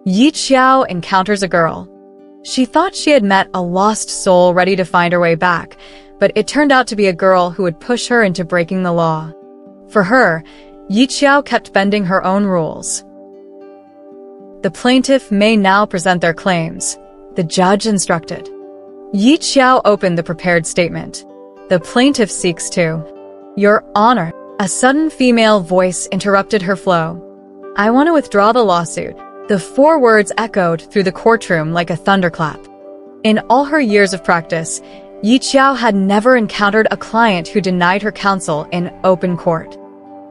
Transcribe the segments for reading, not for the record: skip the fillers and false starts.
Yi Qiao encounters a girl. She thought she had met a lost soul ready to find her way back, but it turned out to be a girl who would push her into breaking the law. For her, Yi Qiao kept bending her own rules. The plaintiff may now present their claims, the judge instructed. Yi Qiao opened the prepared statement. The plaintiff seeks to. Your Honor, a sudden female voice interrupted her flow. I want to withdraw the lawsuit. The 4 words echoed through the courtroom like a thunderclap. In all her years of practice, Yi Qiao had never encountered a client who denied her counsel in open court.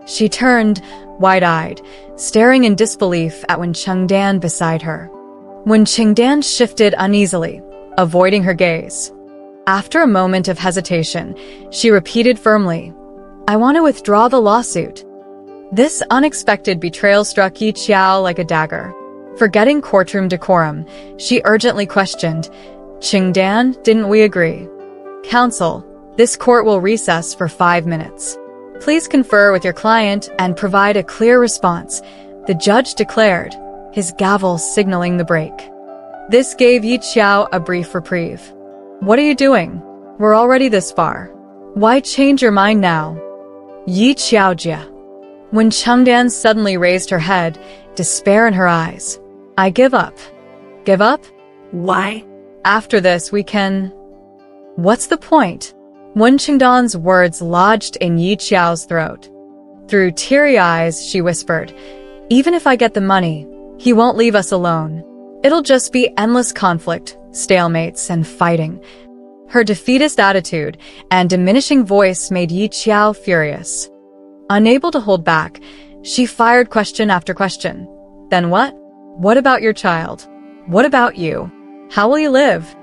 She turned, wide-eyed, staring in disbelief at Wen Chengdan beside her. Wen Chengdan shifted uneasily, avoiding her gaze. After a moment of hesitation, she repeated firmly, I want to withdraw the lawsuit. This unexpected betrayal struck Yi Qiao like a dagger. Forgetting courtroom decorum, she urgently questioned, Chengdan, didn't we agree? Counsel, this court will recess for 5 minutes. Please confer with your client and provide a clear response, the judge declared, his gavel signaling the break. This gave Yi Qiao a brief reprieve. What are you doing? We're already this far. Why change your mind now? Yi Qiaojia. Wen Chengdan suddenly raised her head, despair in her eyes. I give up. Give up? Why? After this we can… What's the point? Wen Chengdan's words lodged in Yi Qiao's throat. Through teary eyes, she whispered, even if I get the money, he won't leave us alone. It'll just be endless conflict, stalemates, and fighting. Her defeatist attitude and diminishing voice made Yi Qiao furious. Unable to hold back, she fired question after question. Then what? What about your child? What about you? How will you live?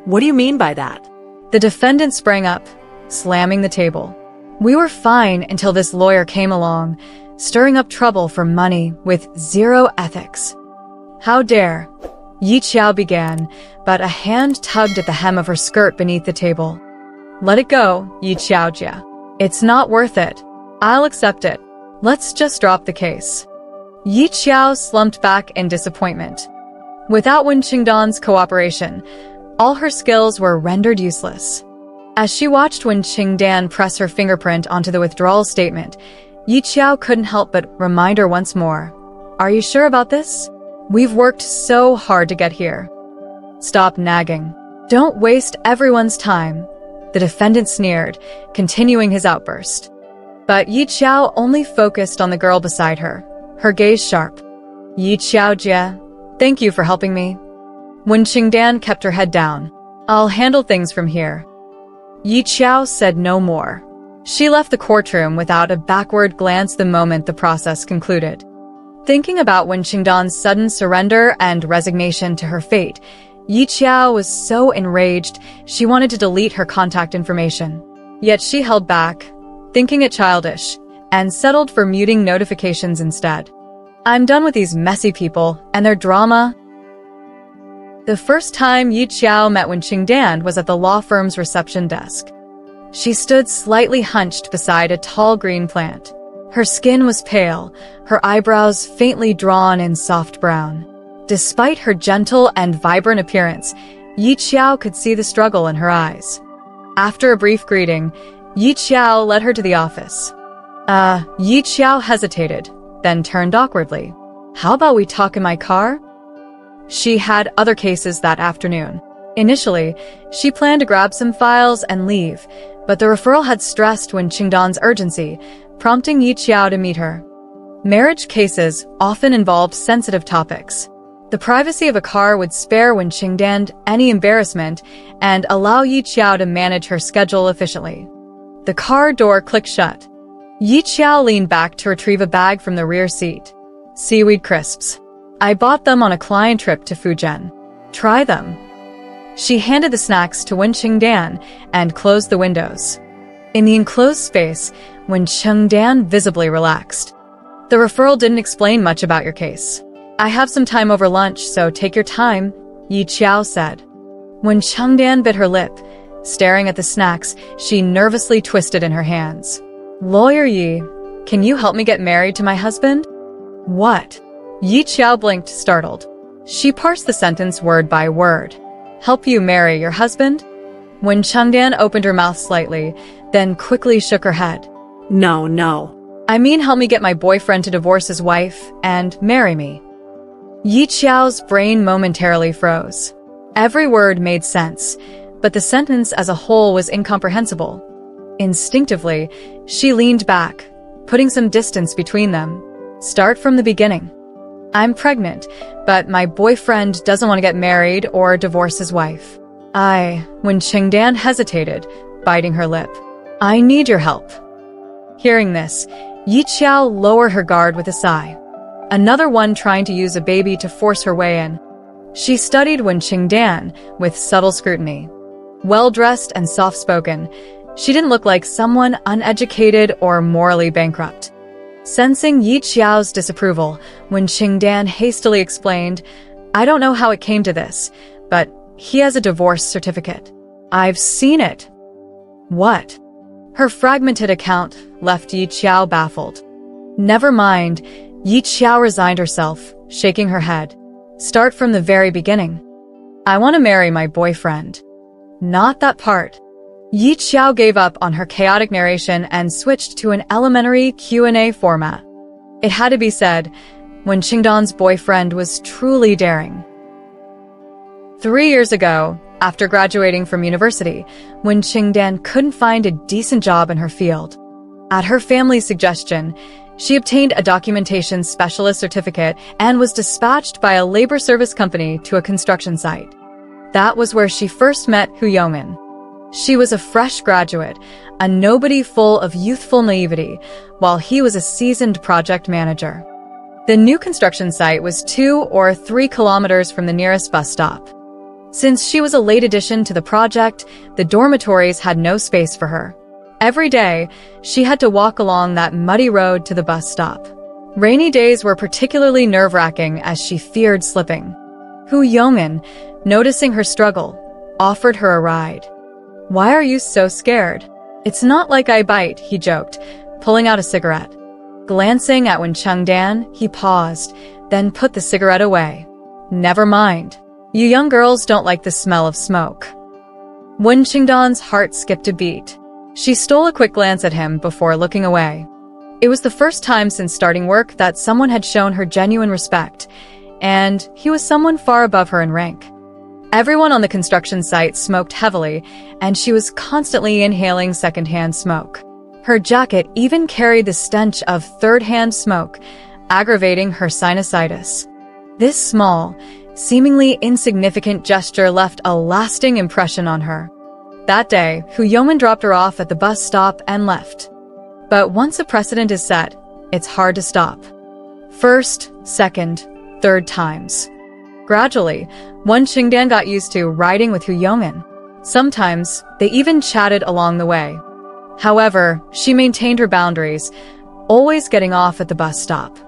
What do you mean by that? The defendant sprang up, slamming the table. We were fine until this lawyer came along, stirring up trouble for money with 0 ethics. How dare? Yi Qiao began, but a hand tugged at the hem of her skirt beneath the table. Let it go, Yi Qiaojia. It's not worth it. I'll accept it. Let's just drop the case. Yi Qiao slumped back in disappointment. Without Wen Chengdan's cooperation, all her skills were rendered useless. As she watched Wen Chengdan press her fingerprint onto the withdrawal statement, Yi Qiao couldn't help but remind her once more. Are you sure about this? We've worked so hard to get here. Stop nagging. Don't waste everyone's time. The defendant sneered, continuing his outburst. But Yi Qiao only focused on the girl beside her, her gaze sharp. Yi Qiaojia, thank you for helping me. Wen Chengdan kept her head down. I'll handle things from here. Yi Qiao said no more. She left the courtroom without a backward glance the moment the process concluded. Thinking about Wen Chengdan's sudden surrender and resignation to her fate, Yi Qiao was so enraged she wanted to delete her contact information. Yet she held back, thinking it childish, and settled for muting notifications instead. I'm done with these messy people and their drama. The first time Yi Qiao met Wen Chengdan was at the law firm's reception desk. She stood slightly hunched beside a tall green plant. Her skin was pale, her eyebrows faintly drawn in soft brown. Despite her gentle and vibrant appearance, Yi Qiao could see the struggle in her eyes. After a brief greeting, Yi Qiao led her to the office. Yi Qiao hesitated, then turned awkwardly. How about we talk in my car? She had other cases that afternoon. Initially, she planned to grab some files and leave, but the referral had stressed Wen Chengdan's urgency, prompting Yi Qiao to meet her. Marriage cases often involved sensitive topics. The privacy of a car would spare Wen Chengdan any embarrassment and allow Yi Qiao to manage her schedule efficiently. The car door clicked shut. Yi Qiao leaned back to retrieve a bag from the rear seat. Seaweed crisps. I bought them on a client trip to Fujian. Try them. She handed the snacks to Wen Chengdan and closed the windows. In the enclosed space, Wen Chengdan visibly relaxed. The referral didn't explain much about your case. I have some time over lunch, so take your time, Yi Qiao said. Wen Chengdan bit her lip. Staring at the snacks, she nervously twisted in her hands. Lawyer Yi, can you help me get married to my husband? What? Yi Qiao blinked, startled. She parsed the sentence word by word. Help you marry your husband? When Chengdan opened her mouth slightly, then quickly shook her head. No, no. I mean help me get my boyfriend to divorce his wife and marry me. Yi Qiao's brain momentarily froze. Every word made sense, but the sentence as a whole was incomprehensible. Instinctively, she leaned back, putting some distance between them. Start from the beginning. I'm pregnant, but my boyfriend doesn't want to get married or divorce his wife. When Chengdan hesitated, biting her lip. I need your help. Hearing this, Yi Qiao lowered her guard with a sigh. Another one trying to use a baby to force her way in. She studied Wen Chengdan with subtle scrutiny. Well-dressed and soft-spoken, she didn't look like someone uneducated or morally bankrupt. Sensing Yi Qiao's disapproval, Wen Chengdan hastily explained, I don't know how it came to this, but he has a divorce certificate. I've seen it. What? Her fragmented account left Yi Qiao baffled. Never mind, Yi Qiao resigned herself, shaking her head. Start from the very beginning. I want to marry my boyfriend. Not that part. Yi Qiao gave up on her chaotic narration and switched to an elementary Q&A format. It had to be said, when Chengdan's boyfriend was truly daring. 3 years ago, after graduating from university, when Chengdan couldn't find a decent job in her field, at her family's suggestion, she obtained a documentation specialist certificate and was dispatched by a labor service company to a construction site. That was where she first met Hu Yongmin. She was a fresh graduate, a nobody full of youthful naivety, while he was a seasoned project manager. The new construction site was 2 or 3 kilometers from the nearest bus stop. Since she was a late addition to the project, the dormitories had no space for her. Every day, she had to walk along that muddy road to the bus stop. Rainy days were particularly nerve-wracking as she feared slipping. Hu Yongmin, noticing her struggle, offered her a ride. Why are you so scared? It's not like I bite, he joked, pulling out a cigarette. Glancing at Wen Chengdan, he paused, then put the cigarette away. Never mind. You young girls don't like the smell of smoke. Wen Chengdan's heart skipped a beat. She stole a quick glance at him before looking away. It was the first time since starting work that someone had shown her genuine respect, and he was someone far above her in rank. Everyone on the construction site smoked heavily, and she was constantly inhaling secondhand smoke. Her jacket even carried the stench of third-hand smoke, aggravating her sinusitis. This small, seemingly insignificant gesture left a lasting impression on her. That day, Hu Yongmin dropped her off at the bus stop and left. But once a precedent is set, it's hard to stop. First, second, third times. Gradually, Wen Chengdan got used to riding with Hu Yongmin. Sometimes, they even chatted along the way. However, she maintained her boundaries, always getting off at the bus stop.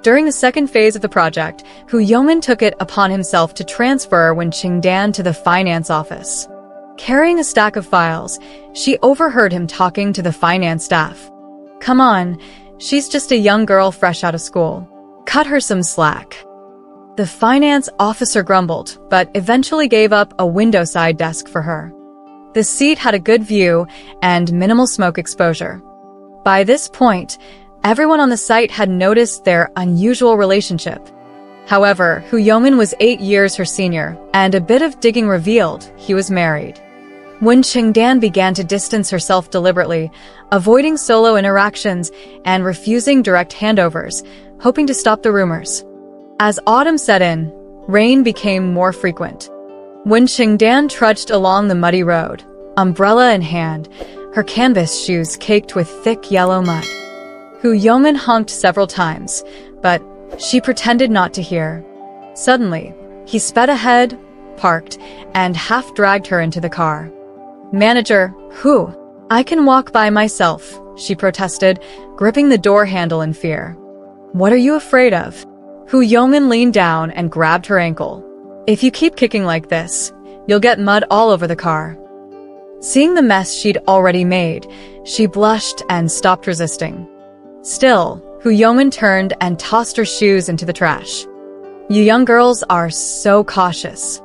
During the second phase of the project, Hu Yongmin took it upon himself to transfer Wen Chengdan to the finance office. Carrying a stack of files, she overheard him talking to the finance staff. Come on, she's just a young girl fresh out of school. Cut her some slack. The finance officer grumbled, but eventually gave up a window-side desk for her. The seat had a good view and minimal smoke exposure. By this point, everyone on the site had noticed their unusual relationship. However, Hu Yongmin was 8 years her senior, and a bit of digging revealed he was married. Wen Chengdan began to distance herself deliberately, avoiding solo interactions and refusing direct handovers, hoping to stop the rumors. As autumn set in, rain became more frequent. Wen Chengdan trudged along the muddy road, umbrella in hand, her canvas shoes caked with thick yellow mud. Hu Yongmin honked several times, but she pretended not to hear. Suddenly, he sped ahead, parked, and half-dragged her into the car. Manager, Hu, I can walk by myself, she protested, gripping the door handle in fear. What are you afraid of? Hu Yongmin leaned down and grabbed her ankle. If you keep kicking like this, you'll get mud all over the car. Seeing the mess she'd already made, she blushed and stopped resisting. Still, Hu Yongmin turned and tossed her shoes into the trash. You young girls are so cautious.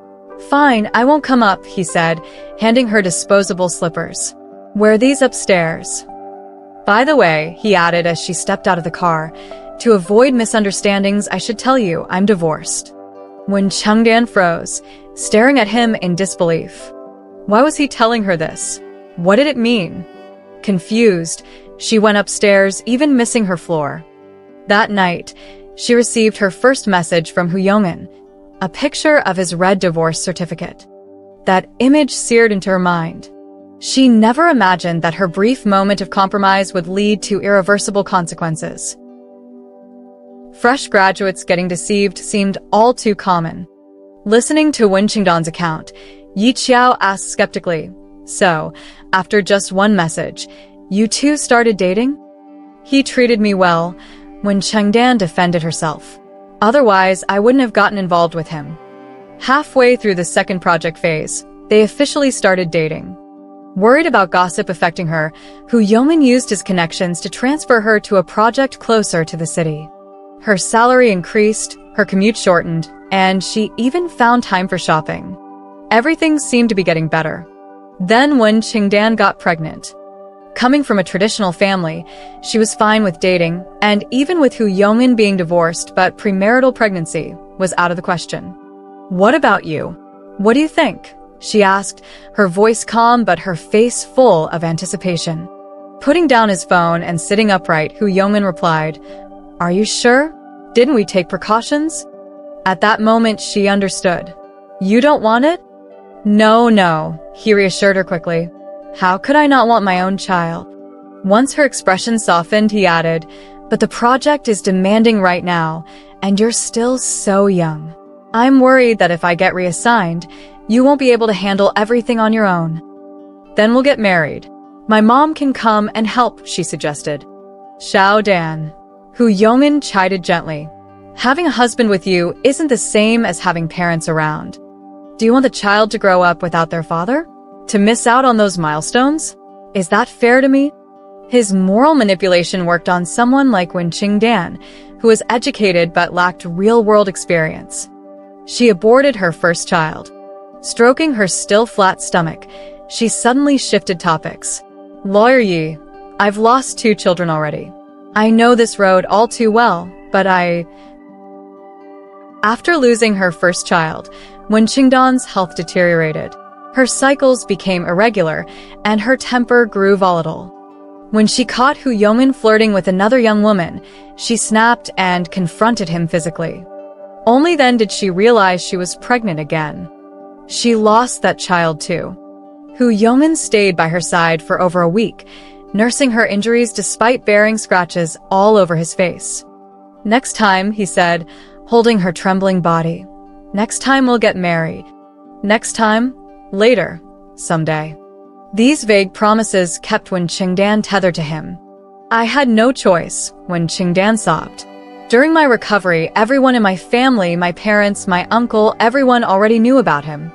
Fine, I won't come up, he said, handing her disposable slippers. Wear these upstairs. By the way, he added as she stepped out of the car, to avoid misunderstandings, I should tell you, I'm divorced. When Chengdan froze, staring at him in disbelief. Why was he telling her this? What did it mean? Confused, she went upstairs, even missing her floor. That night, she received her first message from Hu Yongin, a picture of his red divorce certificate. That image seared into her mind. She never imagined that her brief moment of compromise would lead to irreversible consequences. Fresh graduates getting deceived seemed all too common. Listening to Wen Qingdan's account, Yi Qiao asked skeptically, "So, after just one message, you two started dating?" "He treated me well," Wen Qingdan defended herself. "Otherwise, I wouldn't have gotten involved with him." Halfway through the second project phase, they officially started dating. Worried about gossip affecting her, Hu Yongin used his connections to transfer her to a project closer to the city. Her salary increased, her commute shortened, and she even found time for shopping. Everything seemed to be getting better. Then when Qingdan got pregnant. Coming from a traditional family, she was fine with dating, and even with Hu Yongin being divorced, but premarital pregnancy was out of the question. "What about you? What do you think?" she asked, her voice calm but her face full of anticipation. Putting down his phone and sitting upright, Hu Yongin replied, "Are you sure? Didn't we take precautions?" At that moment, she understood. "You don't want it?" No, he reassured her quickly. "How could I not want my own child?" Once her expression softened, he added, "But the project is demanding right now, and you're still so young. I'm worried that if I get reassigned, you won't be able to handle everything on your own. Then we'll get married. My mom can come and help," she suggested. "Xiao Dan." Hu Yongin chided gently. "Having a husband with you isn't the same as having parents around. Do you want the child to grow up without their father? To miss out on those milestones? Is that fair to me?" His moral manipulation worked on someone like Wen Qingdan, who was educated but lacked real-world experience. She aborted her first child. Stroking her still flat stomach, she suddenly shifted topics. "Lawyer Yi, I've lost 2 children already. I know this road all too well, but After losing her first child, when Qingdan's health deteriorated, her cycles became irregular and her temper grew volatile. When she caught Hu Yongin flirting with another young woman, she snapped and confronted him physically. Only then did she realize she was pregnant again. She lost that child too. Hu Yongin stayed by her side for over a week, nursing her injuries despite bearing scratches all over his face. "Next time," he said, holding her trembling body. "Next time we'll get married. Next time, later, someday." These vague promises kept Wen Qingdan tethered to him. "I had no choice," Wen Qingdan sobbed. "During my recovery, everyone in my family, my parents, my uncle, everyone already knew about him.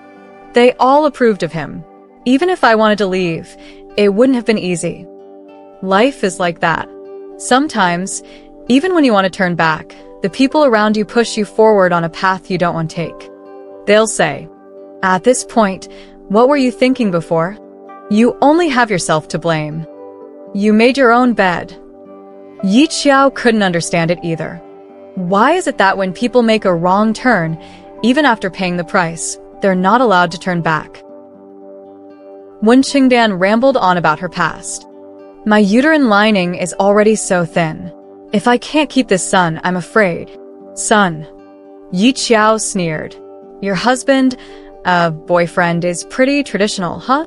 They all approved of him. Even if I wanted to leave, it wouldn't have been easy. Life is like that. Sometimes, even when you want to turn back, the people around you push you forward on a path you don't want to take. They'll say, 'At this point, what were you thinking before? You only have yourself to blame. You made your own bed.'" Yi Qiao couldn't understand it either. Why is it that when people make a wrong turn, even after paying the price, they're not allowed to turn back? Wen Qingdan rambled on about her past. "My uterine lining is already so thin. If I can't keep this son, I'm afraid." "Son." Yi Qiao sneered. "Your husband, boyfriend, is pretty traditional, huh?"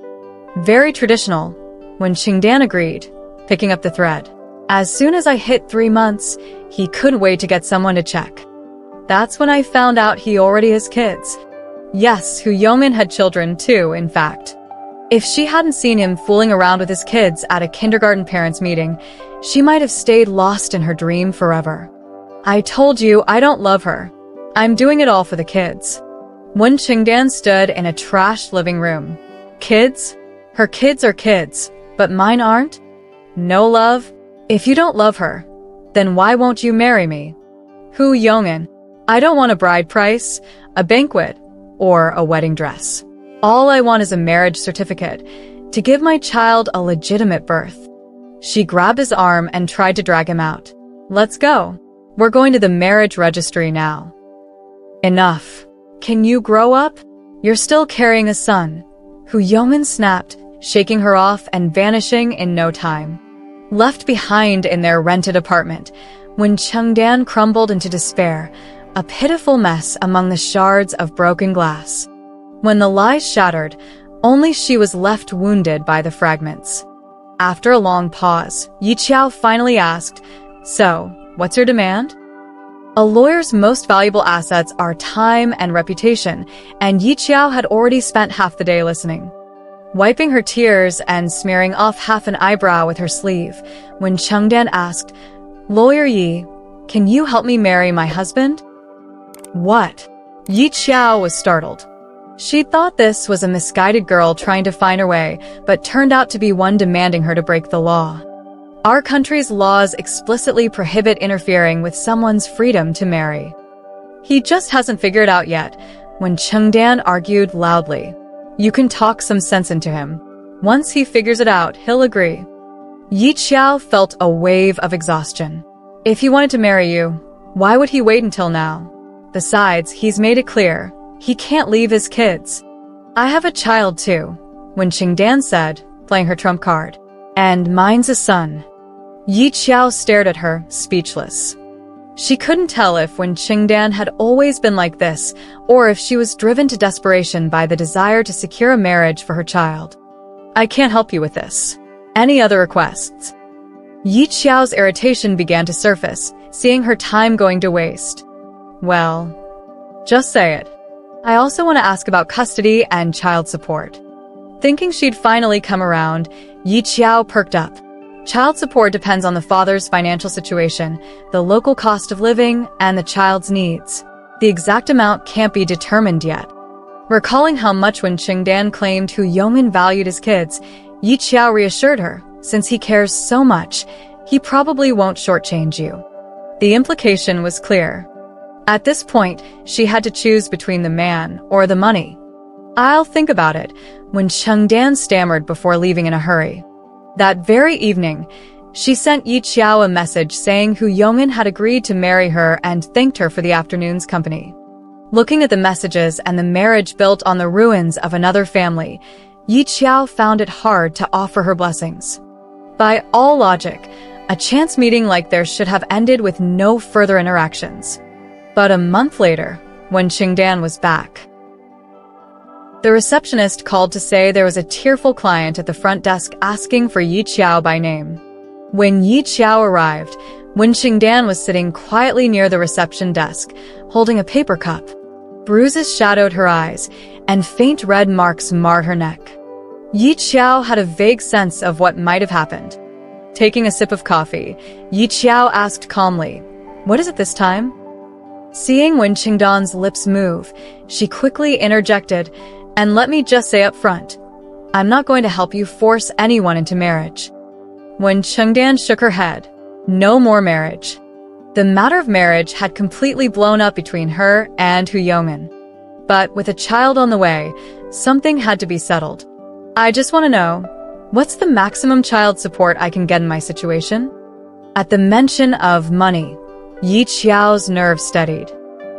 "Very traditional," Wen Qingdan agreed, picking up the thread. "As soon as I hit 3 months, he couldn't wait to get someone to check. That's when I found out he already has kids." Yes, Hu Yongin had children too, in fact. If she hadn't seen him fooling around with his kids at a kindergarten parents' meeting, she might have stayed lost in her dream forever. "I told you I don't love her. I'm doing it all for the kids." Wen Qingdan stood in a trashed living room. "Kids? Her kids are kids, but mine aren't? No love? If you don't love her, then why won't you marry me?" "Hu Yongin, I don't want a bride price, a banquet, or a wedding dress. All I want is a marriage certificate to give my child a legitimate birth. She grabbed his arm and tried to drag him out. Let's go. We're going to the marriage registry now. Enough. Can you grow up? You're still carrying a son. Hu Yongmin snapped, shaking her off and vanishing in no time. Left behind in their rented apartment, when Chengdan crumbled into despair, a pitiful mess among the shards of broken glass. When the lies shattered, only she was left wounded by the fragments. After a long pause, Yi Qiao finally asked, "So, what's your demand?" A lawyer's most valuable assets are time and reputation, and Yi Qiao had already spent half the day listening. Wiping her tears and smearing off half an eyebrow with her sleeve, when Chengdan asked, "Lawyer Yi, can you help me marry my husband?" What? Yi Qiao was startled. She thought this was a misguided girl trying to find her way, but turned out to be one demanding her to break the law. Our country's laws explicitly prohibit interfering with someone's freedom to marry. He just hasn't figured it out yet, when Chengdan argued loudly. You can talk some sense into him. Once he figures it out, he'll agree. Yi Qiao felt a wave of exhaustion. If he wanted to marry you, why would he wait until now? Besides, he's made it clear, he can't leave his kids. I have a child too, when Chengdan said, playing her trump card. And mine's a son. Yi Qiao stared at her, speechless. She couldn't tell if when Chengdan had always been like this, or if she was driven to desperation by the desire to secure a marriage for her child. I can't help you with this. Any other requests? Yi Qiao's irritation began to surface, seeing her time going to waste. Well, just say it. I also want to ask about custody and child support. Thinking she'd finally come around, Yi Qiao perked up. Child support depends on the father's financial situation, the local cost of living, and the child's needs. The exact amount can't be determined yet. Recalling how much when Chengdan claimed Hu Yongmin valued his kids, Yi Qiao reassured her, since he cares so much, he probably won't shortchange you. The implication was clear. At this point, she had to choose between the man or the money. I'll think about it, when Chengdan stammered before leaving in a hurry. That very evening, she sent Yi Qiao a message saying Hu Yongmin had agreed to marry her and thanked her for the afternoon's company. Looking at the messages and the marriage built on the ruins of another family, Yi Qiao found it hard to offer her blessings. By all logic, a chance meeting like theirs should have ended with no further interactions. But a month later, when Chengdan was back, the receptionist called to say there was a tearful client at the front desk asking for Yi Qiao by name. When Yi Qiao arrived, Wen Chengdan was sitting quietly near the reception desk, holding a paper cup. Bruises shadowed her eyes, and faint red marks marred her neck. Yi Qiao had a vague sense of what might have happened. Taking a sip of coffee, Yi Qiao asked calmly, "What is it this time?" Seeing Wen Chengdan's lips move, she quickly interjected, "And let me just say up front, I'm not going to help you force anyone into marriage." When Chengdan shook her head, no more marriage. The matter of marriage had completely blown up between her and Hu Yongmin. But with a child on the way, something had to be settled. I just want to know, what's the maximum child support I can get in my situation? At the mention of money, Yi Qiao's nerves steadied.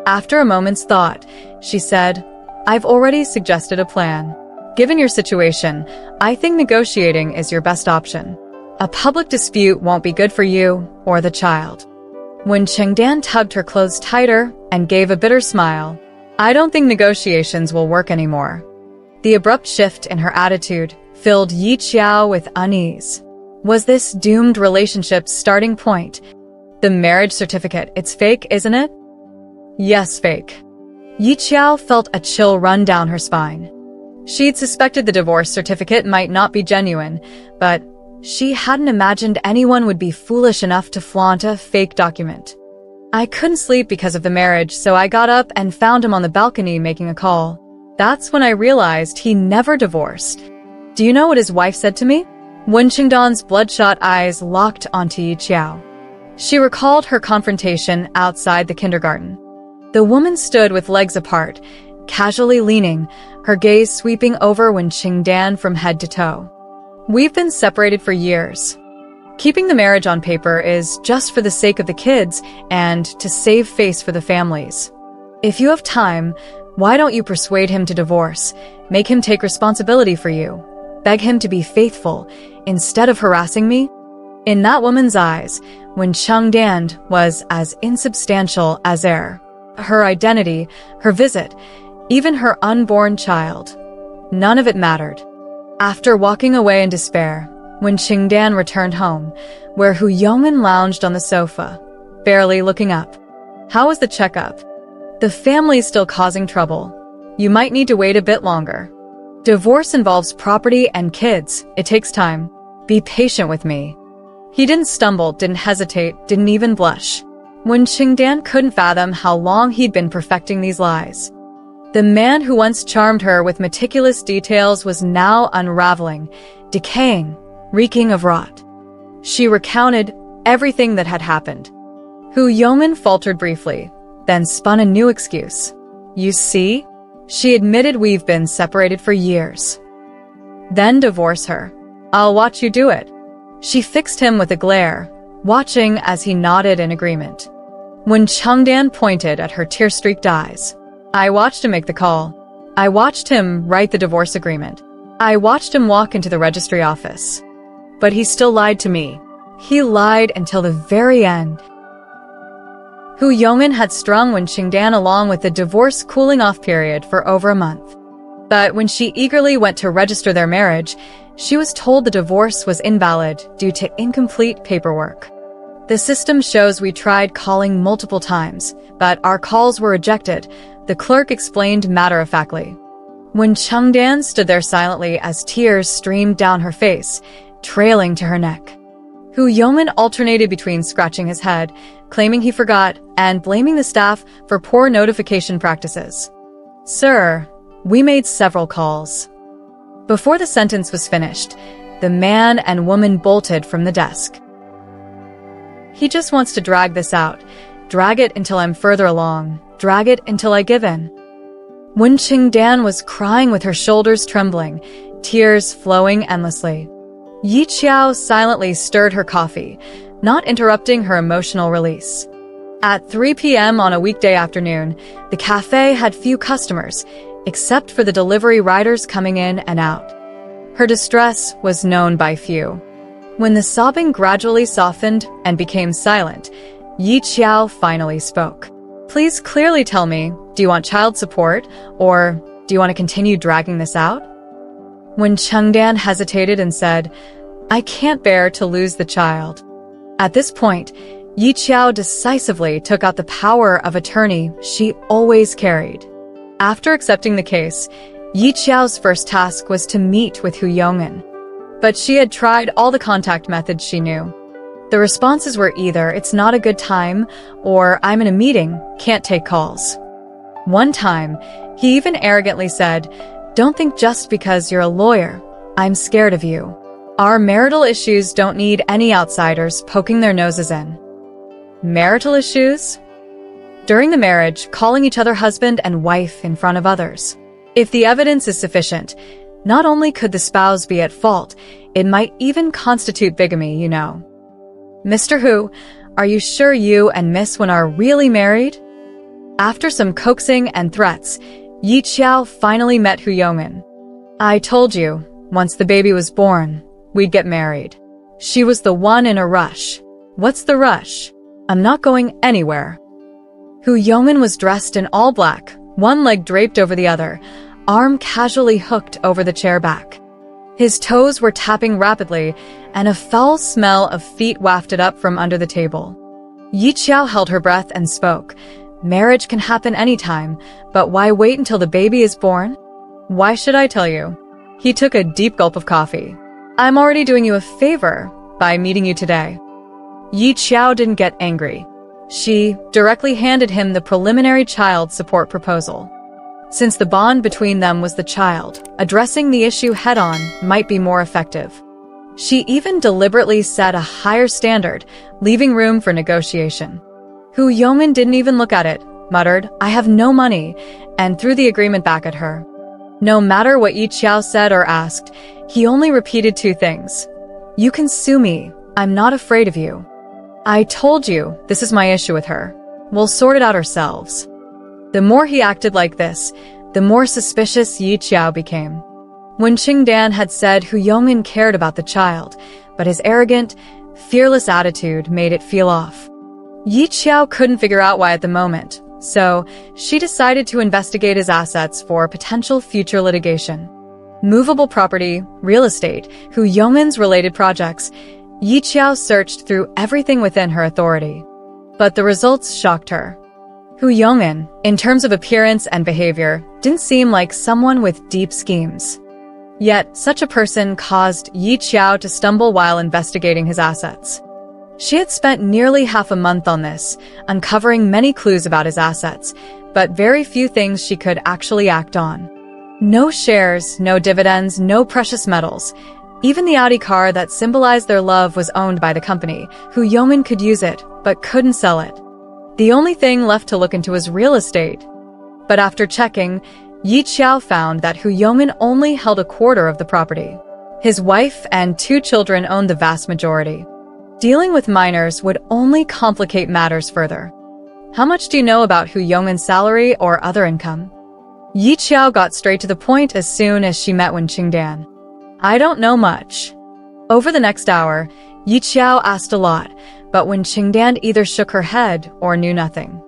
After a moment's thought, she said, I've already suggested a plan. Given your situation, I think negotiating is your best option. A public dispute won't be good for you or the child. When Chengdan tugged her clothes tighter and gave a bitter smile, I don't think negotiations will work anymore. The abrupt shift in her attitude filled Yi Qiao with unease. Was this doomed relationship's starting point? The marriage certificate, it's fake, isn't it? Yes, fake. Yi Qiao felt a chill run down her spine. She'd suspected the divorce certificate might not be genuine, but she hadn't imagined anyone would be foolish enough to flaunt a fake document. I couldn't sleep because of the marriage, so I got up and found him on the balcony making a call. That's when I realized he never divorced. Do you know what his wife said to me? Wen Chengdan's bloodshot eyes locked onto Yi Qiao. She recalled her confrontation outside the kindergarten. The woman stood with legs apart, casually leaning, her gaze sweeping over Wen Qingdan from head to toe. We've been separated for years. Keeping the marriage on paper is just for the sake of the kids and to save face for the families. If you have time, why don't you persuade him to divorce, make him take responsibility for you, beg him to be faithful, instead of harassing me? In that woman's eyes, Wen Qingdan was as insubstantial as air. Her identity, her visit, even her unborn child. None of it mattered. After walking away in despair, Wen Qingdan returned home, where Hu Yong'an lounged on the sofa, barely looking up. How was the checkup? The family's still causing trouble. You might need to wait a bit longer. Divorce involves property and kids. It takes time. Be patient with me. He didn't stumble, didn't hesitate, didn't even blush. Wen Qingdan couldn't fathom how long he'd been perfecting these lies. The man who once charmed her with meticulous details was now unraveling, decaying, reeking of rot. She recounted everything that had happened. Hu Yong'an faltered briefly, then spun a new excuse. You see? She admitted we've been separated for years. Then divorce her. I'll watch you do it. She fixed him with a glare, watching as he nodded in agreement. Wen Qingdan pointed at her tear-streaked eyes. I watched him make the call. I watched him write the divorce agreement. I watched him walk into the registry office. But he still lied to me. He lied until the very end. Hu Yong'an had strung Wen Qingdan along with the divorce cooling-off period for over a month. But when she eagerly went to register their marriage, she was told the divorce was invalid due to incomplete paperwork. The system shows we tried calling multiple times, but our calls were rejected, the clerk explained matter-of-factly. Wen Qingdan stood there silently as tears streamed down her face, trailing to her neck. Hu Yong'an alternated between scratching his head, claiming he forgot, and blaming the staff for poor notification practices. Sir, we made several calls. Before the sentence was finished, the man and woman bolted from the desk. He just wants to drag this out. Drag it until I'm further along. Drag it until I give in. Wen Qingdan was crying with her shoulders trembling, tears flowing endlessly. Yi Qiao silently stirred her coffee, not interrupting her emotional release. At 3 p.m. on a weekday afternoon, the cafe had few customers, except for the delivery riders coming in and out. Her distress was known by few. When the sobbing gradually softened and became silent, Yi Qiao finally spoke. Please clearly tell me, do you want child support, or do you want to continue dragging this out? Wen Qingdan hesitated and said, I can't bear to lose the child. At this point, Yi Qiao decisively took out the power of attorney she always carried. After accepting the case, Yi Qiao's first task was to meet with Hu Yong'an. But she had tried all the contact methods she knew. The responses were either, it's not a good time, or I'm in a meeting, can't take calls. One time, he even arrogantly said, don't think just because you're a lawyer, I'm scared of you. Our marital issues don't need any outsiders poking their noses in. Marital issues? During the marriage, calling each other husband and wife in front of others. If the evidence is sufficient, not only could the spouse be at fault, it might even constitute bigamy, you know. Mr. Hu, are you sure you and Miss Wen are really married? After some coaxing and threats, Yi Qiao finally met Hu Yong'an. I told you, once the baby was born, we'd get married. She was the one in a rush. What's the rush? I'm not going anywhere. Hu Yong'an was dressed in all black, one leg draped over the other, arm casually hooked over the chair back. His toes were tapping rapidly, and a foul smell of feet wafted up from under the table. Yi Qiao held her breath and spoke. Marriage can happen anytime, but why wait until the baby is born? Why should I tell you? He took a deep gulp of coffee. I'm already doing you a favor by meeting you today. Yi Qiao didn't get angry. She directly handed him the preliminary child support proposal. Since the bond between them was the child, addressing the issue head-on might be more effective. She even deliberately set a higher standard, leaving room for negotiation. Hu Yong'an didn't even look at it, muttered, "I have no money," and threw the agreement back at her. No matter what Yi Qiao said or asked, he only repeated two things. "You can sue me. I'm not afraid of you." "I told you, this is my issue with her. We'll sort it out ourselves." The more he acted like this, the more suspicious Yi Qiao became. When Qingdan had said Hu Yong'an cared about the child, but his arrogant, fearless attitude made it feel off. Yi Qiao couldn't figure out why at the moment, so she decided to investigate his assets for potential future litigation. Movable property, real estate, Hu Yong'an's related projects. Yi Qiao searched through everything within her authority. But the results shocked her. Hu Yong'an, in terms of appearance and behavior, didn't seem like someone with deep schemes. Yet, such a person caused Yi Qiao to stumble while investigating his assets. She had spent nearly half a month on this, uncovering many clues about his assets, but very few things she could actually act on. No shares, no dividends, no precious metals. Even the Audi car that symbolized their love was owned by the company. Hu Yong'an could use it, but couldn't sell it. The only thing left to look into was real estate. But after checking, Yi Qiao found that Hu Yong'an only held a quarter of the property. His wife and 2 children owned the vast majority. Dealing with minors would only complicate matters further. "How much do you know about Hu Yong'an's salary or other income?" Yi Qiao got straight to the point as soon as she met Wen Qingdan. "I don't know much." Over the next hour, Yi Qiao asked a lot, but Wen Qingdan either shook her head or knew nothing.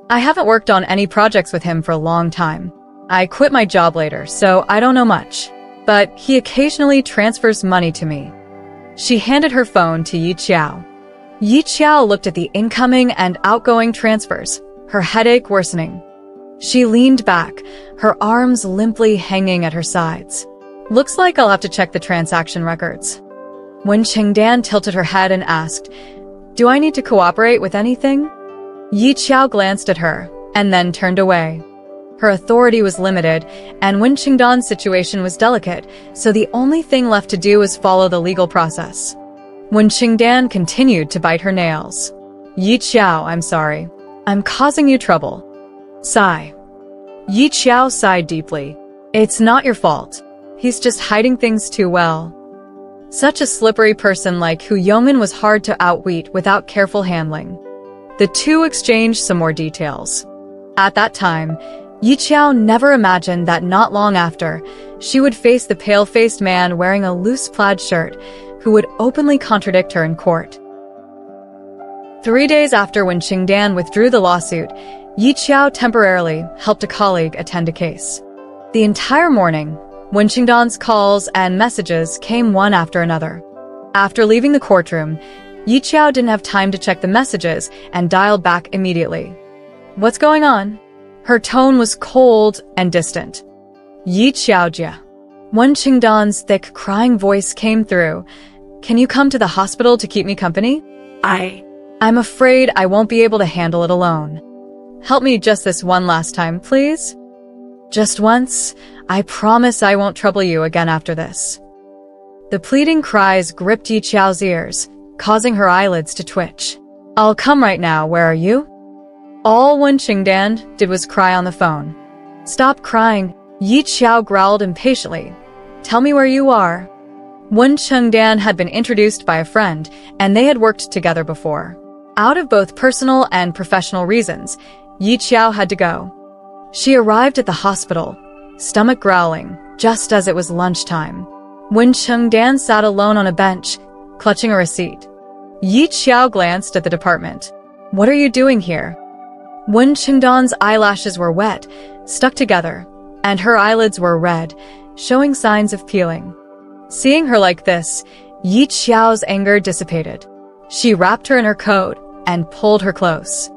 "I haven't worked on any projects with him for a long time. I quit my job later, so I don't know much. But he occasionally transfers money to me." She handed her phone to Yi Qiao. Yi Qiao looked at the incoming and outgoing transfers, her headache worsening. She leaned back, her arms limply hanging at her sides. "Looks like I'll have to check the transaction records." Wen Qingdan tilted her head and asked, "Do I need to cooperate with anything?" Yi Qiao glanced at her, and then turned away. Her authority was limited, and Wen Qingdan's situation was delicate, so the only thing left to do was follow the legal process. Wen Qingdan continued to bite her nails. "Yi Qiao, I'm sorry. I'm causing you trouble." Sigh. Yi Qiao sighed deeply. "It's not your fault. He's just hiding things too well." Such a slippery person like Hu Yong'an was hard to outwit without careful handling. The two exchanged some more details. At that time, Yi Qiao never imagined that not long after, she would face the pale-faced man wearing a loose plaid shirt who would openly contradict her in court. 3 days after Wen Qingdan withdrew the lawsuit, Yi Qiao temporarily helped a colleague attend a case. The entire morning, Wen Qingdan's calls and messages came one after another. After leaving the courtroom, Yi Qiao didn't have time to check the messages and dialed back immediately. "What's going on?" Her tone was cold and distant. "Yi Qiaojia." Wen Qingdan's thick, crying voice came through. "Can you come to the hospital to keep me company?" I'm afraid I won't be able to handle it alone. Help me just this one last time, please? Just once. I promise I won't trouble you again after this." The pleading cries gripped Yi Qiao's ears, causing her eyelids to twitch. "I'll come right now. Where are you?" All Wen Qingdan did was cry on the phone. "Stop crying," Yi Qiao growled impatiently. "Tell me where you are." Wen Qingdan had been introduced by a friend, and they had worked together before. Out of both personal and professional reasons, Yi Qiao had to go. She arrived at the hospital, stomach growling, just as it was lunchtime. Wen Qingdan sat alone on a bench, clutching a receipt. Yi Qiao glanced at the department. "What are you doing here?" Wen Qingdan's eyelashes were wet, stuck together, and her eyelids were red, showing signs of peeling. Seeing her like this, Yi Qiao's anger dissipated. She wrapped her in her coat and pulled her close.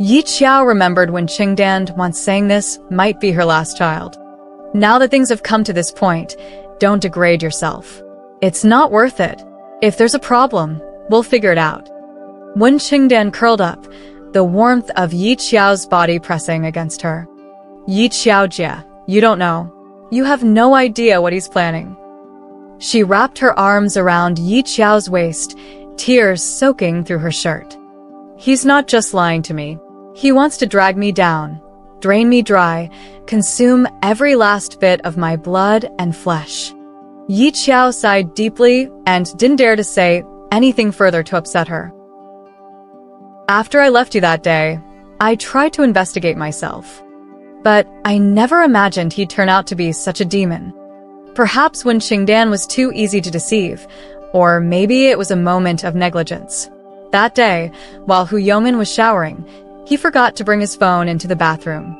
Yi Qiao remembered when Qingdan once saying this might be her last child. Now that things have come to this point, don't degrade yourself. It's not worth it. If there's a problem, we'll figure it out. Wen Qingdan curled up, the warmth of Yi Qiao's body pressing against her. "Yi Qiaojia, you don't know. You have no idea what he's planning." She wrapped her arms around Yi Qiao's waist, tears soaking through her shirt. "He's not just lying to me. He wants to drag me down, drain me dry, consume every last bit of my blood and flesh. Yi Qiao sighed deeply and didn't dare to say anything further to upset her. After I left you that day, I tried to investigate myself. But I never imagined he'd turn out to be such a demon. Perhaps Wen Qingdan was too easy to deceive, or maybe it was a moment of negligence. That day, while Hu Yongmin was showering, he forgot to bring his phone into the bathroom.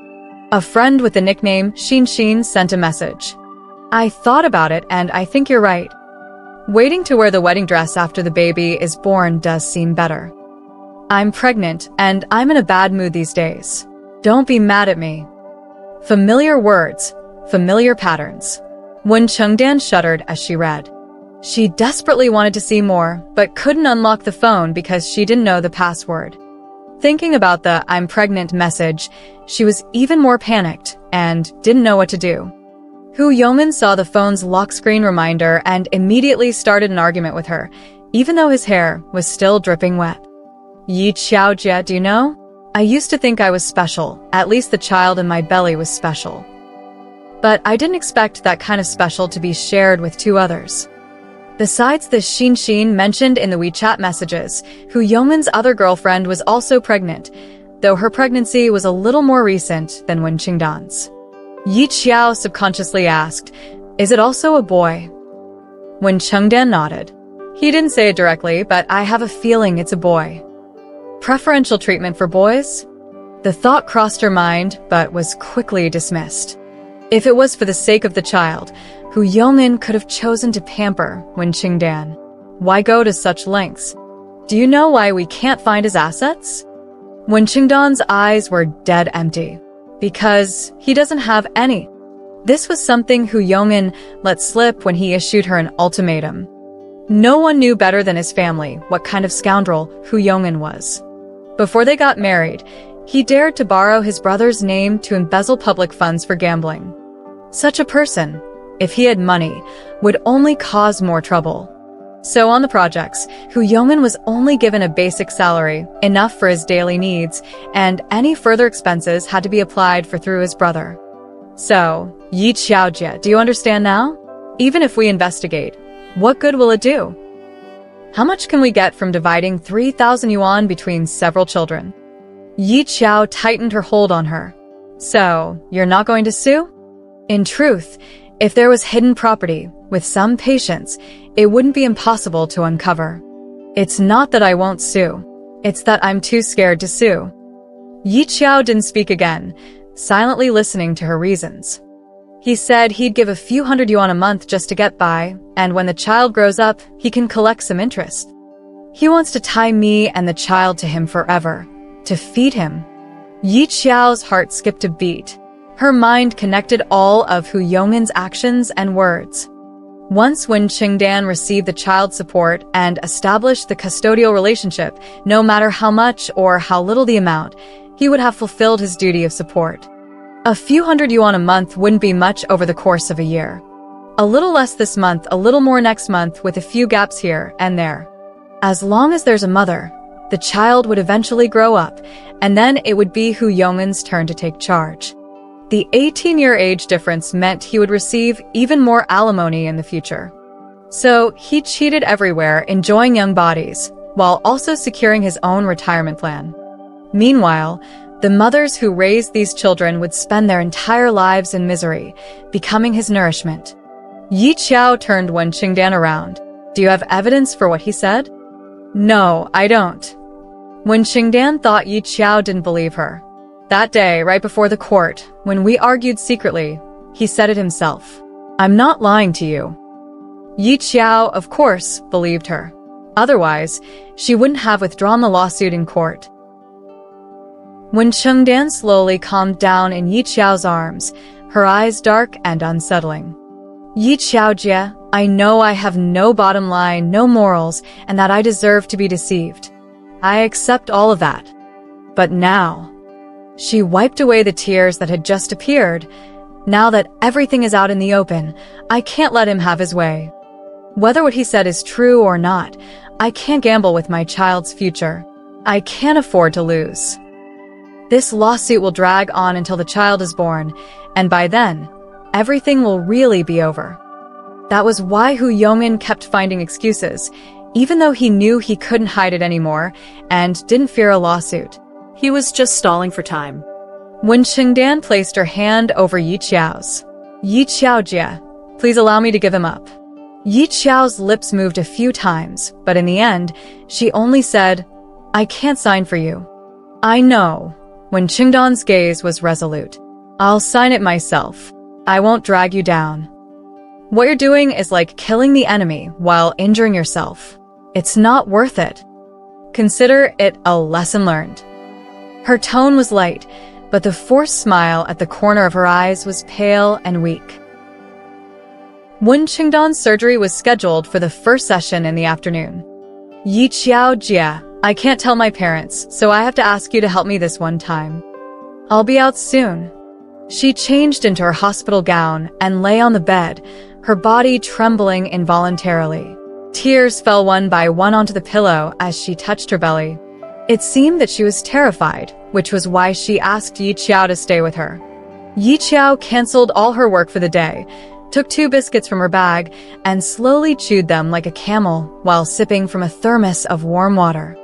A friend with the nickname Xin Xin sent a message. I thought about it and I think you're right. Waiting to wear the wedding dress after the baby is born does seem better. I'm pregnant and I'm in a bad mood these days. Don't be mad at me. Familiar words, familiar patterns. Wen Chengdan shuddered as she read. She desperately wanted to see more, but couldn't unlock the phone because she didn't know the password. Thinking about the "I'm pregnant" message, she was even more panicked and didn't know what to do. Hu Yongmin saw the phone's lock screen reminder and immediately started an argument with her, even though his hair was still dripping wet. Yi Qiaojie, do you know? I used to think I was special, at least the child in my belly was special. But I didn't expect that kind of special to be shared with two others. Besides the Xin Xin mentioned in the WeChat messages, Hu Yongmin's other girlfriend was also pregnant, though her pregnancy was a little more recent than Wen Qingdan's. Yi Qiao subconsciously asked, "Is it also a boy?" Wen Chengdan nodded. He didn't say it directly, but I have a feeling it's a boy. Preferential treatment for boys? The thought crossed her mind, but was quickly dismissed. If it was for the sake of the child, Hu Yongmin could have chosen to pamper Wen Qingdan. Why go to such lengths? Do you know why we can't find his assets? Wen Qingdan's eyes were dead empty. Because he doesn't have any. This was something Hu Yongmin let slip when he issued her an ultimatum. No one knew better than his family what kind of scoundrel Hu Yongmin was. Before they got married, he dared to borrow his brother's name to embezzle public funds for gambling. Such a person, if he had money, would only cause more trouble. So on the projects, Hu Yongmin was only given a basic salary, enough for his daily needs, and any further expenses had to be applied for through his brother. So, Yi Qiaojie, do you understand now? Even if we investigate, what good will it do? How much can we get from dividing 3,000 yuan between several children? Yi Qiao tightened her hold on her. So, you're not going to sue? In truth, if there was hidden property, with some patience, it wouldn't be impossible to uncover. It's not that I won't sue. It's that I'm too scared to sue. Yi Qiao didn't speak again, silently listening to her reasons. He said he'd give a few hundred yuan a month just to get by, and when the child grows up, he can collect some interest. He wants to tie me and the child to him forever, to feed him. Yi Qiao's heart skipped a beat. Her mind connected all of Hu Yongmin's actions and words. Once Wen Qingdan received the child support and established the custodial relationship, no matter how much or how little the amount, he would have fulfilled his duty of support. A few hundred yuan a month wouldn't be much over the course of a year. A little less this month, a little more next month, with a few gaps here and there. As long as there's a mother, the child would eventually grow up, and then it would be Hu Yongmin's turn to take charge. The 18-year age difference meant he would receive even more alimony in the future. So he cheated everywhere, enjoying young bodies, while also securing his own retirement plan. Meanwhile, the mothers who raised these children would spend their entire lives in misery, becoming his nourishment. Yi Qiao turned Wen Qingdan around. Do you have evidence for what he said? No, I don't. Wen Qingdan thought Yi Qiao didn't believe her. That day, right before the court, when we argued secretly, he said it himself. I'm not lying to you. Yi Qiao, of course, believed her. Otherwise, she wouldn't have withdrawn the lawsuit in court. Wen Chengdan slowly calmed down in Yi Qiao's arms, her eyes dark and unsettling. Yi Qiaojie, I know I have no bottom line, no morals, and that I deserve to be deceived. I accept all of that. But now... She wiped away the tears that had just appeared. Now that everything is out in the open, I can't let him have his way. Whether what he said is true or not, I can't gamble with my child's future. I can't afford to lose. This lawsuit will drag on until the child is born, and by then, everything will really be over. That was why Hu Yongin kept finding excuses, even though he knew he couldn't hide it anymore and didn't fear a lawsuit. He was just stalling for time. When Qingdan placed her hand over Yi Qiao's, "Yi Qiao Jie, please allow me to give him up." Yi Qiao's lips moved a few times, but in the end, she only said, "I can't sign for you." "I know." When Qingdan's gaze was resolute. "I'll sign it myself. I won't drag you down. What you're doing is like killing the enemy while injuring yourself. It's not worth it. Consider it a lesson learned." Her tone was light, but the forced smile at the corner of her eyes was pale and weak. When Qingdan's surgery was scheduled for the first session in the afternoon. "Yi Qiao Jie, I can't tell my parents, so I have to ask you to help me this one time. I'll be out soon." She changed into her hospital gown and lay on the bed, her body trembling involuntarily. Tears fell one by one onto the pillow as she touched her belly. It seemed that she was terrified, which was why she asked Yi Qiao to stay with her. Yi Qiao canceled all her work for the day, took 2 biscuits from her bag, and slowly chewed them like a camel while sipping from a thermos of warm water.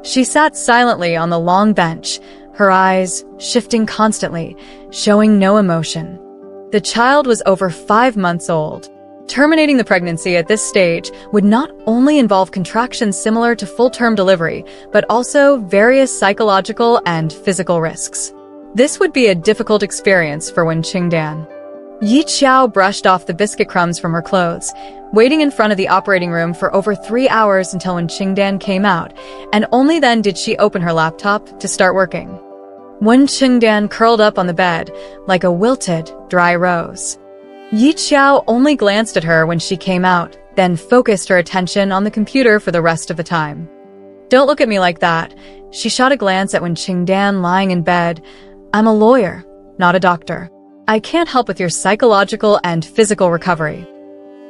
She sat silently on the long bench, her eyes shifting constantly, showing no emotion. The child was over 5 months old. Terminating the pregnancy at this stage would not only involve contractions similar to full-term delivery, but also various psychological and physical risks. This would be a difficult experience for Wen Qingdan. Yi Qiao brushed off the biscuit crumbs from her clothes, waiting in front of the operating room for over 3 hours until Wen Qingdan came out, and only then did she open her laptop to start working. Wen Qingdan curled up on the bed like a wilted, dry rose. Yi Qiao only glanced at her when she came out, then focused her attention on the computer for the rest of the time. "Don't look at me like that." She shot a glance at Wen Qingdan lying in bed. "I'm a lawyer, not a doctor. I can't help with your psychological and physical recovery."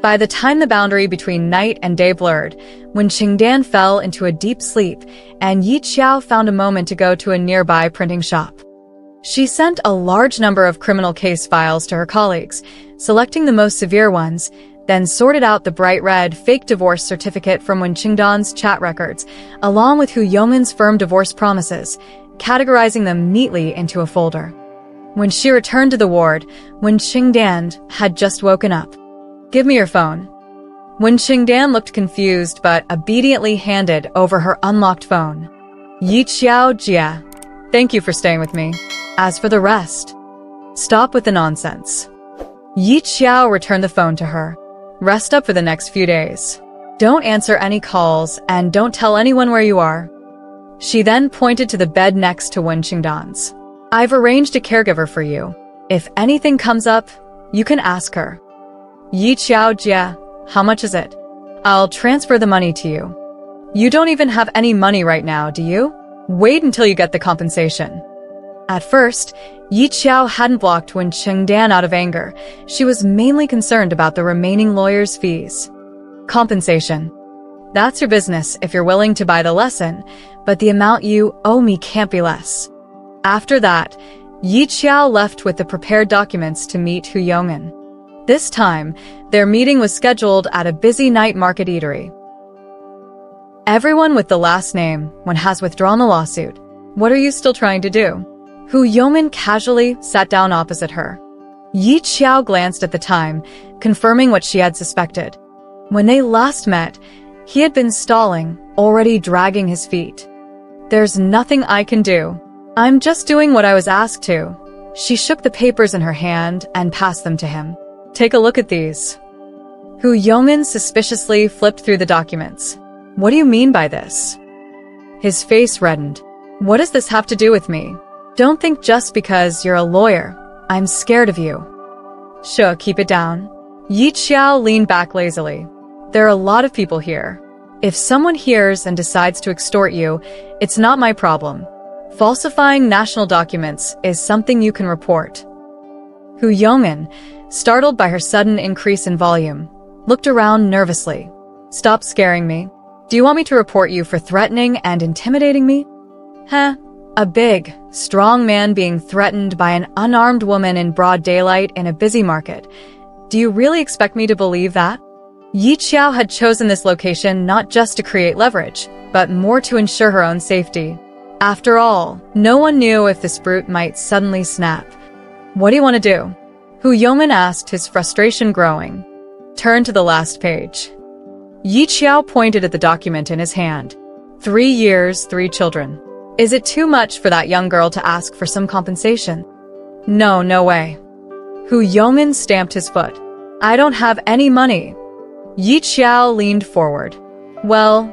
By the time the boundary between night and day blurred, Wen Qingdan fell into a deep sleep, and Yi Qiao found a moment to go to a nearby printing shop. She sent a large number of criminal case files to her colleagues, selecting the most severe ones, then sorted out the bright red fake divorce certificate from Wen Qingdan's chat records, along with Hu Yongmin's firm divorce promises, categorizing them neatly into a folder. When she returned to the ward, Wen Qingdan had just woken up. "Give me your phone." Wen Qingdan looked confused but obediently handed over her unlocked phone. "Yi Qiao Jie, thank you for staying with me. As for the rest, stop with the nonsense." Yi Qiao returned the phone to her. "Rest up for the next few days. Don't answer any calls and don't tell anyone where you are." She then pointed to the bed next to Wen Qingdan's. "I've arranged a caregiver for you. If anything comes up, you can ask her." "Yi Qiao Jie, how much is it? I'll transfer the money to you." "You don't even have any money right now, do you? Wait until you get the compensation." At first, Yi Qiao hadn't blocked Wen Qingdan out of anger. She was mainly concerned about the remaining lawyer's fees. "Compensation. That's your business if you're willing to buy the lesson, but the amount you owe me can't be less." After that, Yi Qiao left with the prepared documents to meet Hu Yongin. This time, their meeting was scheduled at a busy night market eatery. Everyone with the last name, Wen, has withdrawn the lawsuit. "What are you still trying to do?" Hu Yongmin casually sat down opposite her. Yi Qiao glanced at the time, confirming what she had suspected. When they last met, he had been stalling, already dragging his feet. "There's nothing I can do. I'm just doing what I was asked to." She shook the papers in her hand and passed them to him. "Take a look at these." Hu Yongmin suspiciously flipped through the documents. "What do you mean by this?" His face reddened. "What does this have to do with me? Don't think just because you're a lawyer, I'm scared of you." "Sure, keep it down." Yi Qiao leaned back lazily. "There are a lot of people here. If someone hears and decides to extort you, it's not my problem. Falsifying national documents is something you can report." Hu Yongmin, startled by her sudden increase in volume, looked around nervously. "Stop scaring me. Do you want me to report you for threatening and intimidating me?" "Heh, A big, strong man being threatened by an unarmed woman in broad daylight in a busy market. Do you really expect me to believe that? Yi Qiao had chosen this location not just to create leverage, but more to ensure her own safety. After all, no one knew if this brute might suddenly snap. What do you want to do? Hu Yongmin asked, his frustration growing. Turn to the last page. Yi Qiao pointed at the document in his hand. 3 years, 3 children. Is it too much for that young girl to ask for some compensation? No, no way. Hu Yongmin stamped his foot. I don't have any money. Yi Qiao leaned forward. Well,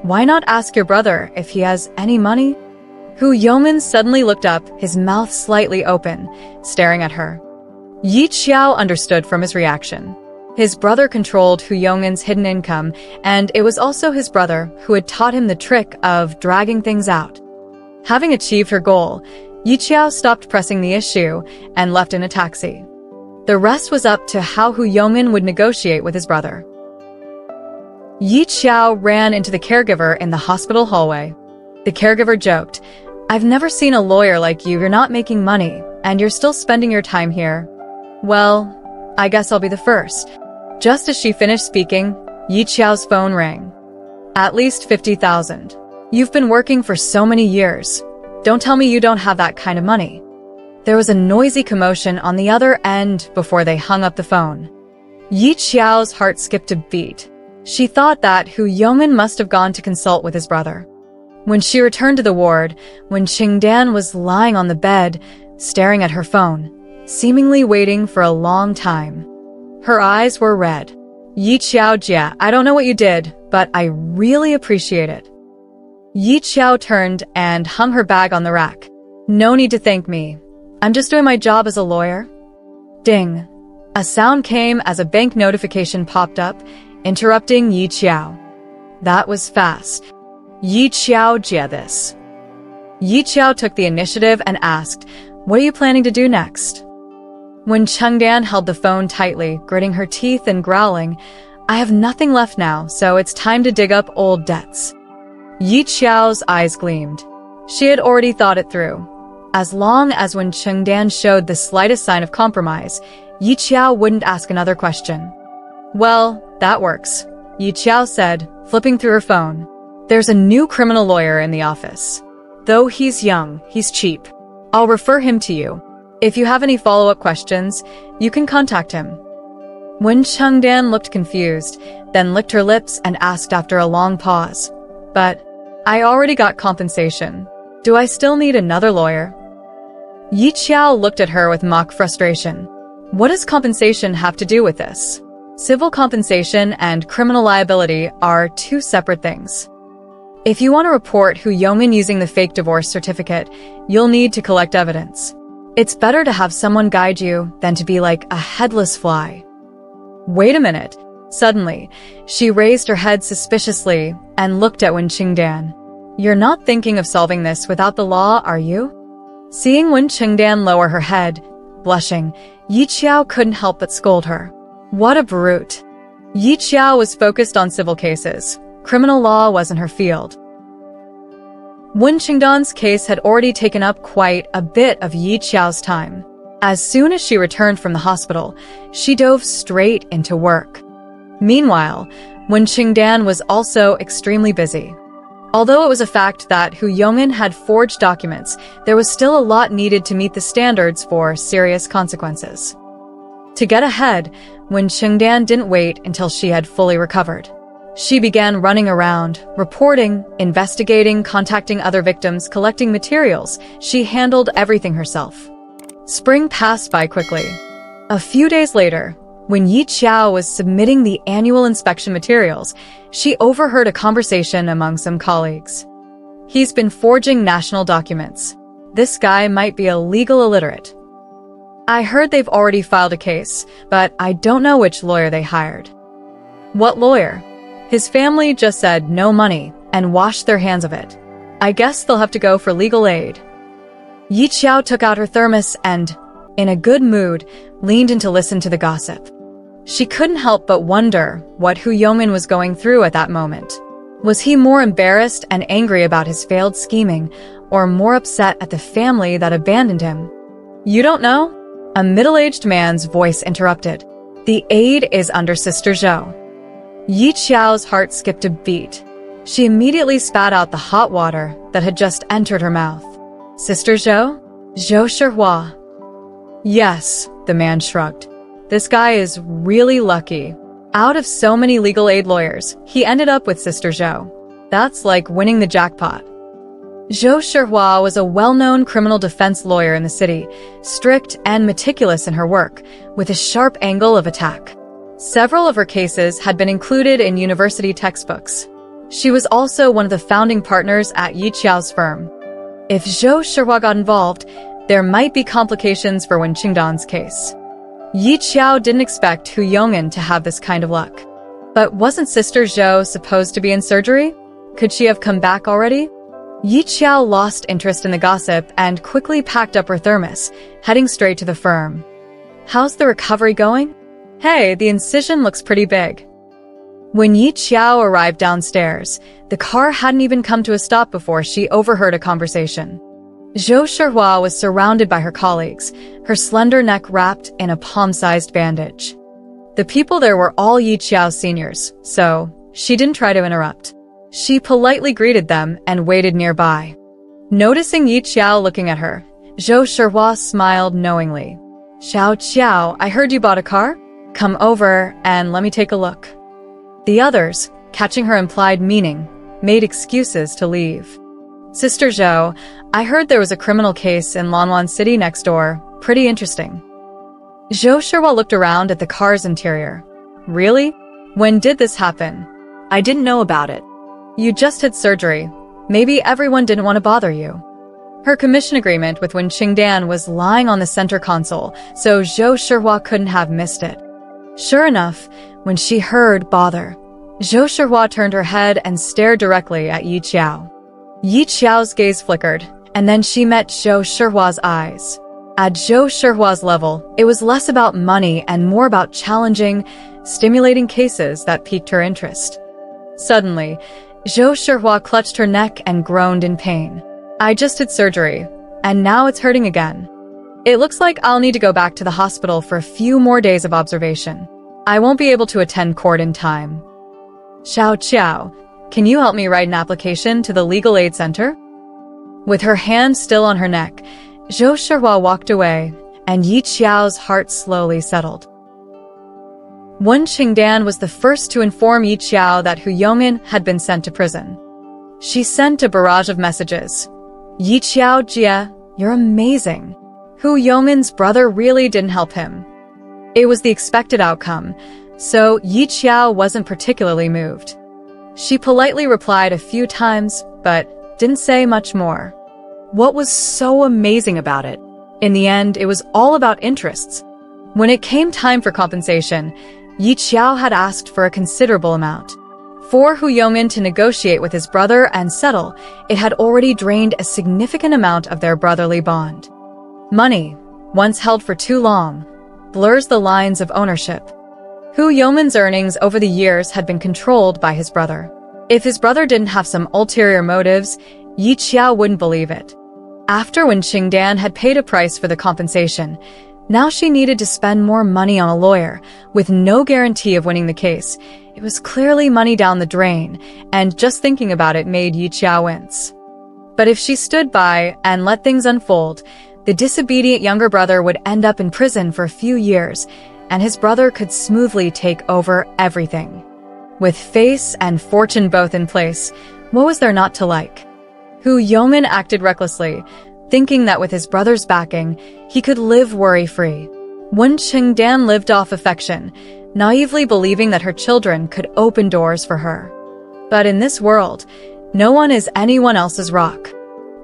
why not ask your brother if he has any money? Hu Yongmin suddenly looked up, his mouth slightly open, staring at her. Yi Qiao understood from his reaction. His brother controlled Hu Yongmin's hidden income, and it was also his brother who had taught him the trick of dragging things out. Having achieved her goal, Yi Qiao stopped pressing the issue and left in a taxi. The rest was up to how Hu Yongmin would negotiate with his brother. Yi Qiao ran into the caregiver in the hospital hallway. The caregiver joked, I've never seen a lawyer like you. You're not making money, and you're still spending your time here. Well, I guess I'll be the first. Just as she finished speaking, Yi Qiao's phone rang. At least 50,000. You've been working for so many years. Don't tell me you don't have that kind of money. There was a noisy commotion on the other end before they hung up the phone. Yi Qiao's heart skipped a beat. She thought that Hu Yongmin must have gone to consult with his brother. When she returned to the ward, when Qingdan was lying on the bed, staring at her phone, seemingly waiting for a long time. Her eyes were red. Yi Qiao Jia, I don't know what you did, but I really appreciate it. Yi Qiao turned and hung her bag on the rack. No need to thank me. I'm just doing my job as a lawyer. Ding. A sound came as a bank notification popped up, interrupting Yi Qiao. That was fast. Yi Qiao Jia this. Yi Qiao took the initiative and asked, what are you planning to do next? When Qingdan held the phone tightly, gritting her teeth and growling, I have nothing left now, so it's time to dig up old debts. Yi Qiao's eyes gleamed. She had already thought it through. As long as when Qingdan showed the slightest sign of compromise, Yi Qiao wouldn't ask another question. Well, that works, Yi Qiao said, flipping through her phone. There's a new criminal lawyer in the office. Though he's young, he's cheap. I'll refer him to you. If you have any follow-up questions, you can contact him. When Qingdan looked confused, then licked her lips and asked after a long pause. But I already got compensation. Do I still need another lawyer? Yi Qiao looked at her with mock frustration. What does compensation have to do with this? Civil compensation and criminal liability are 2 separate things. If you want to report Hu Yongmin using the fake divorce certificate, you'll need to collect evidence. It's better to have someone guide you than to be like a headless fly. Wait a minute. Suddenly, she raised her head suspiciously and looked at Wen Qingdan. You're not thinking of solving this without the law, are you? Seeing Wen Qingdan lower her head, blushing, Yi Qiao couldn't help but scold her. What a brute. Yi Qiao was focused on civil cases. Criminal law wasn't her field. Wen Qingdan's case had already taken up quite a bit of Yi Qiao's time. As soon as she returned from the hospital, she dove straight into work. Meanwhile, Wen Qingdan was also extremely busy. Although it was a fact that Hu Yongmin had forged documents, there was still a lot needed to meet the standards for serious consequences. To get ahead, Wen Qingdan didn't wait until she had fully recovered. She began running around, reporting, investigating, contacting other victims, collecting materials. She handled everything herself. Spring passed by quickly. A few days later, when Yi Qiao was submitting the annual inspection materials, she overheard a conversation among some colleagues. He's been forging national documents. This guy might be a legal illiterate. I heard they've already filed a case, but I don't know which lawyer they hired. What lawyer? His family just said no money and washed their hands of it. I guess they'll have to go for legal aid. Yi Qiao took out her thermos and, in a good mood, leaned in to listen to the gossip. She couldn't help but wonder what Hu Yongmin was going through at that moment. Was he more embarrassed and angry about his failed scheming, or more upset at the family that abandoned him? You don't know? A middle-aged man's voice interrupted. The aide is under Sister Zhou. Yi Qiao's heart skipped a beat. She immediately spat out the hot water that had just entered her mouth. Sister Zhou? Zhou Shihua. Yes, the man shrugged. This guy is really lucky. Out of so many legal aid lawyers, he ended up with Sister Zhou. That's like winning the jackpot. Zhou Shihua was a well-known criminal defense lawyer in the city, strict and meticulous in her work, with a sharp angle of attack. Several of her cases had been included in university textbooks. She was also one of the founding partners at Yi Qiao's firm. If Zhou Shihua got involved, there might be complications for Wen Qingdan's case. Yi Qiao didn't expect Hu Yong'an to have this kind of luck. But wasn't Sister Zhou supposed to be in surgery? Could she have come back already? Yi Qiao lost interest in the gossip and quickly packed up her thermos, heading straight to the firm. How's the recovery going? Hey, the incision looks pretty big. When Yi Qiao arrived downstairs, the car hadn't even come to a stop before she overheard a conversation. Zhou Shihua was surrounded by her colleagues, her slender neck wrapped in a palm-sized bandage. The people there were all Yi Qiao's seniors, so she didn't try to interrupt. She politely greeted them and waited nearby. Noticing Yi Qiao looking at her, Zhou Shihua smiled knowingly. Xiao Qiao, I heard you bought a car? Come over and let me take a look. The others, catching her implied meaning, made excuses to leave. Sister Zhou, I heard there was a criminal case in Lanwan City next door. Pretty interesting. Zhou Shihua looked around at the car's interior. Really? When did this happen? I didn't know about it. You just had surgery. Maybe everyone didn't want to bother you. Her commission agreement with Wen Qingdan was lying on the center console, so Zhou Shihua couldn't have missed it. Sure enough, when she heard bother, Zhou Shihua turned her head and stared directly at Yi Qiao. Yi Qiao's gaze flickered, and then she met Zhou Shihua's eyes. At Zhou Shihua's level, it was less about money and more about challenging, stimulating cases that piqued her interest. Suddenly, Zhou Shihua clutched her neck and groaned in pain. I just had surgery, and now it's hurting again. It looks like I'll need to go back to the hospital for a few more days of observation. I won't be able to attend court in time. Xiao Qiao, can you help me write an application to the Legal Aid Center? With her hand still on her neck, Zhou Shihua walked away, and Yi Qiao's heart slowly settled. Wen Qingdan was the first to inform Yi Qiao that Hu Yong'an had been sent to prison. She sent a barrage of messages. Yi Qiao Jie, you're amazing. Hu Yong'an's brother really didn't help him. It was the expected outcome, so Yi Qiao wasn't particularly moved. She politely replied a few times, but didn't say much more. What was so amazing about it? In the end, it was all about interests. When it came time for compensation, Yi Qiao had asked for a considerable amount. For Hu Yong'an to negotiate with his brother and settle, it had already drained a significant amount of their brotherly bond. Money, once held for too long, blurs the lines of ownership. Hu Yong'an's earnings over the years had been controlled by his brother. If his brother didn't have some ulterior motives, Yi Qiao wouldn't believe it. After Wen Qingdan had paid a price for the compensation, now she needed to spend more money on a lawyer, with no guarantee of winning the case. It was clearly money down the drain, and just thinking about it made Yi Qiao wince. But if she stood by and let things unfold, the disobedient younger brother would end up in prison for a few years, and his brother could smoothly take over everything. With face and fortune both in place, what was there not to like? Hu Yong'an acted recklessly, thinking that with his brother's backing, he could live worry-free. Wen Qingdan lived off affection, naively believing that her children could open doors for her. But in this world, no one is anyone else's rock.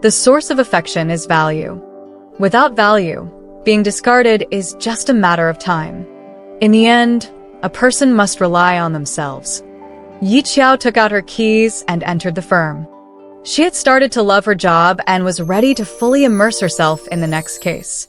The source of affection is value. Without value, being discarded is just a matter of time. In the end, a person must rely on themselves. Yi Qiao took out her keys and entered the firm. She had started to love her job and was ready to fully immerse herself in the next case.